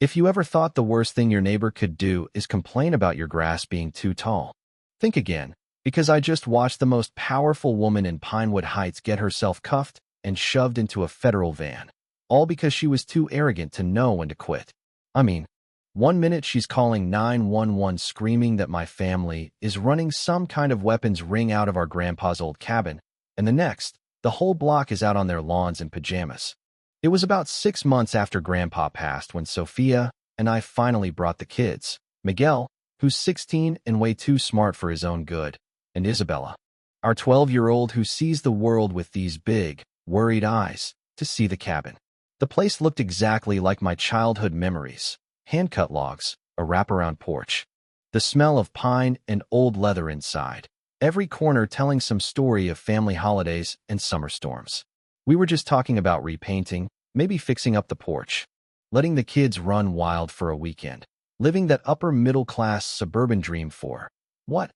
If you ever thought the worst thing your neighbor could do is complain about your grass being too tall, think again, because I just watched the most powerful woman in Pinewood Heights get herself cuffed and shoved into a federal van, all because she was too arrogant to know when to quit. I mean, one minute she's calling 911 screaming that my family is running some kind of weapons ring out of our grandpa's old cabin, and the next, the whole block is out on their lawns in pajamas. It was about 6 months after Grandpa passed when Sophia and I finally brought the kids, Miguel, who's 16 and way too smart for his own good, and Isabella, our 12-year-old who sees the world with these big, worried eyes, to see the cabin. The place looked exactly like my childhood memories. Hand-cut logs, a wraparound porch, the smell of pine and old leather inside, every corner telling some story of family holidays and summer storms. We were just talking about repainting, maybe fixing up the porch, letting the kids run wild for a weekend, living that upper-middle-class suburban dream for, what?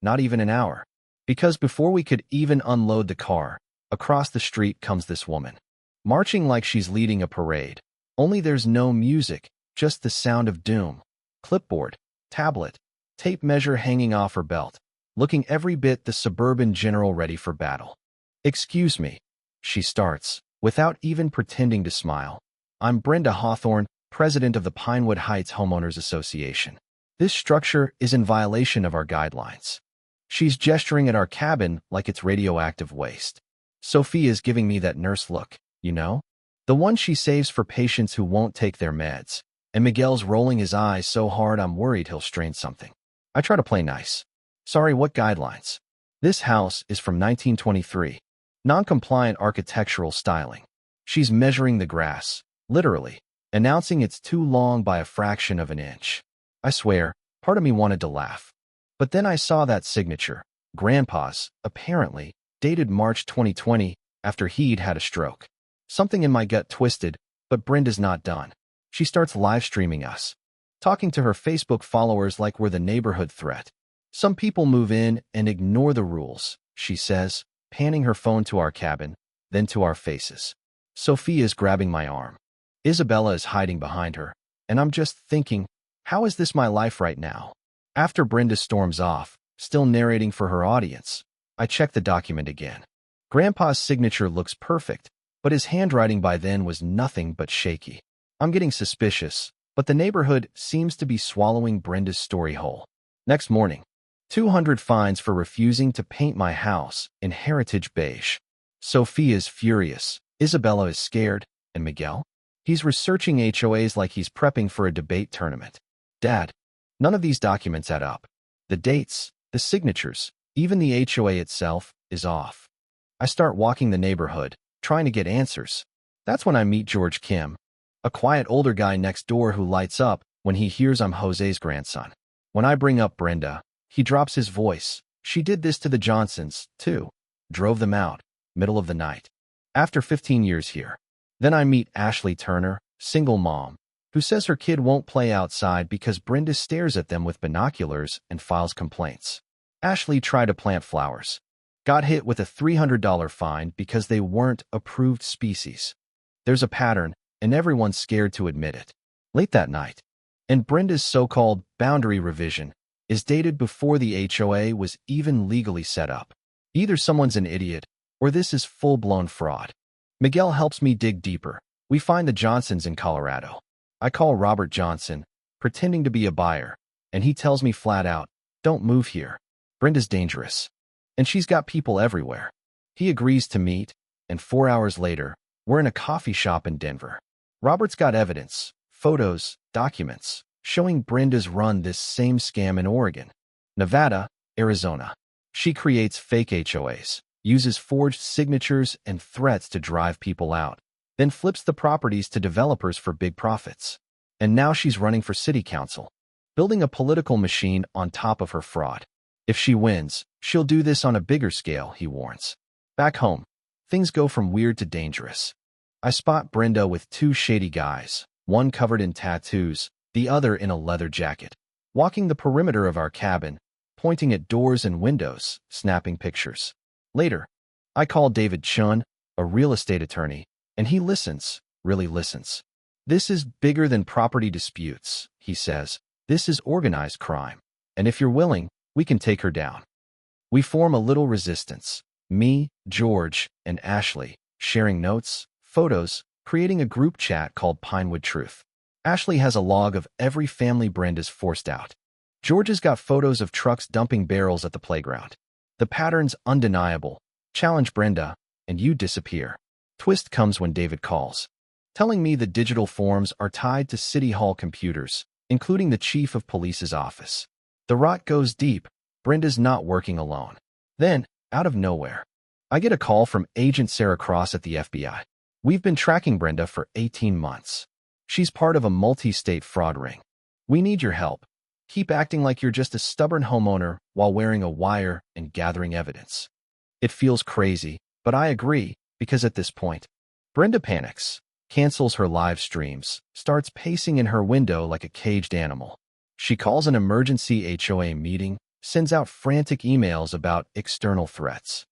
Not even an hour. Because before we could even unload the car, across the street comes this woman, marching like she's leading a parade. Only there's no music, just the sound of doom. Clipboard, tablet, tape measure hanging off her belt, looking every bit the suburban general ready for battle. "Excuse me," she starts, without even pretending to smile. "I'm Brenda Hawthorne, president of the Pinewood Heights Homeowners Association. This structure is in violation of our guidelines." She's gesturing at our cabin like it's radioactive waste. Sophia's giving me that nurse look, you know? The one she saves for patients who won't take their meds. And Miguel's rolling his eyes so hard I'm worried he'll strain something. I try to play nice. "Sorry, what guidelines?" "This house is from 1923. Non-compliant architectural styling." She's measuring the grass, literally, announcing it's too long by a fraction of an inch. I swear, part of me wanted to laugh. But then I saw that signature, Grandpa's, apparently, dated March 2020, after he'd had a stroke. Something in my gut twisted, but Brenda's not done. She starts live streaming us, talking to her Facebook followers like we're the neighborhood threat. "Some people move in and ignore the rules," she says, panning her phone to our cabin, then to our faces. Sophia's grabbing my arm. Isabella is hiding behind her, and I'm just thinking, how is this my life right now? After Brenda storms off, still narrating for her audience, I check the document again. Grandpa's signature looks perfect, but his handwriting by then was nothing but shaky. I'm getting suspicious, but the neighborhood seems to be swallowing Brenda's story whole. Next morning, 200 fines for refusing to paint my house in heritage beige. Sophia's furious, Isabella is scared, and Miguel? He's researching HOAs like he's prepping for a debate tournament. "Dad, none of these documents add up. The dates, the signatures, even the HOA itself is off." I start walking the neighborhood, trying to get answers. That's when I meet George Kim, a quiet older guy next door who lights up when he hears I'm Jose's grandson. When I bring up Brenda, he drops his voice. "She did this to the Johnsons, too. Drove them out, middle of the night. After 15 years here." Then I meet Ashley Turner, single mom, who says her kid won't play outside because Brenda stares at them with binoculars and files complaints. Ashley tried to plant flowers. Got hit with a $300 fine because they weren't approved species. There's a pattern, and everyone's scared to admit it. Late that night, and Brenda's so-called boundary revision is dated before the HOA was even legally set up. Either someone's an idiot, or this is full-blown fraud. Miguel helps me dig deeper. We find the Johnsons in Colorado. I call Robert Johnson, pretending to be a buyer, and he tells me flat out, "Don't move here. Brenda's dangerous. And she's got people everywhere." He agrees to meet, and 4 hours later, we're in a coffee shop in Denver. Robert's got evidence, photos, documents, showing Brenda's run this same scam in Oregon, Nevada, Arizona. She creates fake HOAs, uses forged signatures and threats to drive people out, then flips the properties to developers for big profits. And now she's running for city council, building a political machine on top of her fraud. If she wins, she'll do this on a bigger scale, he warns. Back home, things go from weird to dangerous. I spot Brenda with two shady guys, one covered in tattoos, the other in a leather jacket, walking the perimeter of our cabin, pointing at doors and windows, snapping pictures. Later, I call David Chun, a real estate attorney, and he listens, really listens. This is bigger than property disputes, he says. This is organized crime. And if you're willing, we can take her down. We form a little resistance. Me, George, and Ashley, sharing notes, photos, creating a group chat called Pinewood Truth. Ashley has a log of every family Brenda's forced out. George has got photos of trucks dumping barrels at the playground. The pattern's undeniable. Challenge Brenda, and you disappear. Twist comes when David calls, telling me the digital forms are tied to City Hall computers, including the chief of police's office. The rot goes deep. Brenda's not working alone. Then, out of nowhere, I get a call from Agent Sarah Cross at the FBI. We've been tracking Brenda for 18 months. She's part of a multi-state fraud ring. We need your help. Keep acting like you're just a stubborn homeowner while wearing a wire and gathering evidence. It feels crazy, but I agree, because at this point, Brenda panics, cancels her live streams, starts pacing in her window like a caged animal. She calls an emergency HOA meeting, sends out frantic emails about external threats.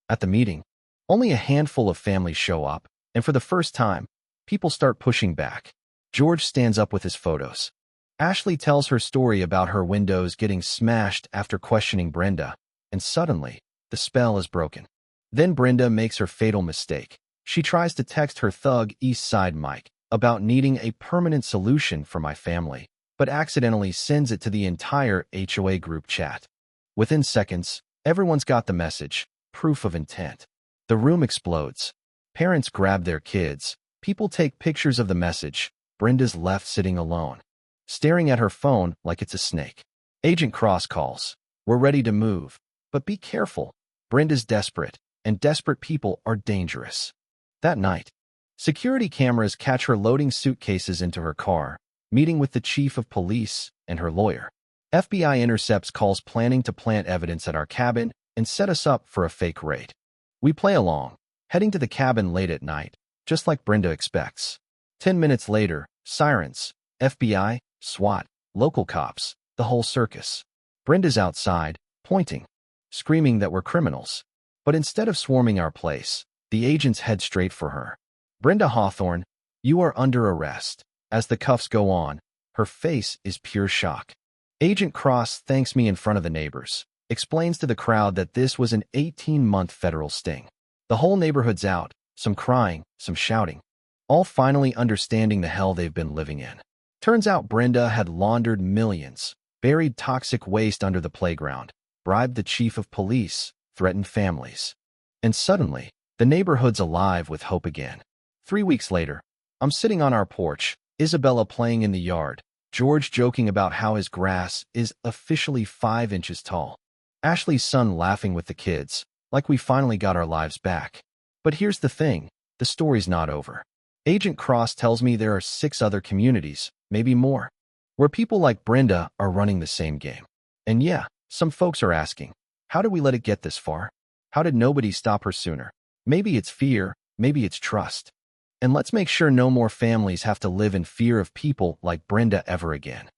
At the meeting, only a handful of families show up, and for the first time, people start pushing back. George stands up with his photos. Ashley tells her story about her windows getting smashed after questioning Brenda, and suddenly, the spell is broken. Then Brenda makes her fatal mistake. She tries to text her thug East Side Mike about needing a permanent solution for my family, but accidentally sends it to the entire HOA group chat. Within seconds, everyone's got the message, proof of intent. The room explodes. Parents grab their kids. People take pictures of the message. Brenda's left sitting alone, staring at her phone like it's a snake. Agent Cross calls. We're ready to move. But be careful. Brenda's desperate, and desperate people are dangerous. That night, security cameras catch her loading suitcases into her car, meeting with the chief of police and her lawyer. FBI intercepts calls planning to plant evidence at our cabin and set us up for a fake raid. We play along, heading to the cabin late at night, just like Brenda expects. 10 minutes later, sirens, FBI, SWAT, local cops, the whole circus. Brenda's outside, pointing, screaming that we're criminals. But instead of swarming our place, the agents head straight for her. Brenda Hawthorne, you are under arrest. As the cuffs go on, her face is pure shock. Agent Cross thanks me in front of the neighbors, explains to the crowd that this was an 18-month federal sting. The whole neighborhood's out, some crying, some shouting, all finally understanding the hell they've been living in. Turns out Brenda had laundered millions, buried toxic waste under the playground, bribed the chief of police, threatened families. And suddenly, the neighborhood's alive with hope again. 3 weeks later, I'm sitting on our porch, Isabella playing in the yard, George joking about how his grass is officially 5 inches tall, Ashley's son laughing with the kids, like we finally got our lives back. But here's the thing, the story's not over. Agent Cross tells me there are 6 other communities, maybe more, where people like Brenda are running the same game. And yeah, some folks are asking, how did we let it get this far? How did nobody stop her sooner? Maybe it's fear, maybe it's trust. And let's make sure no more families have to live in fear of people like Brenda ever again.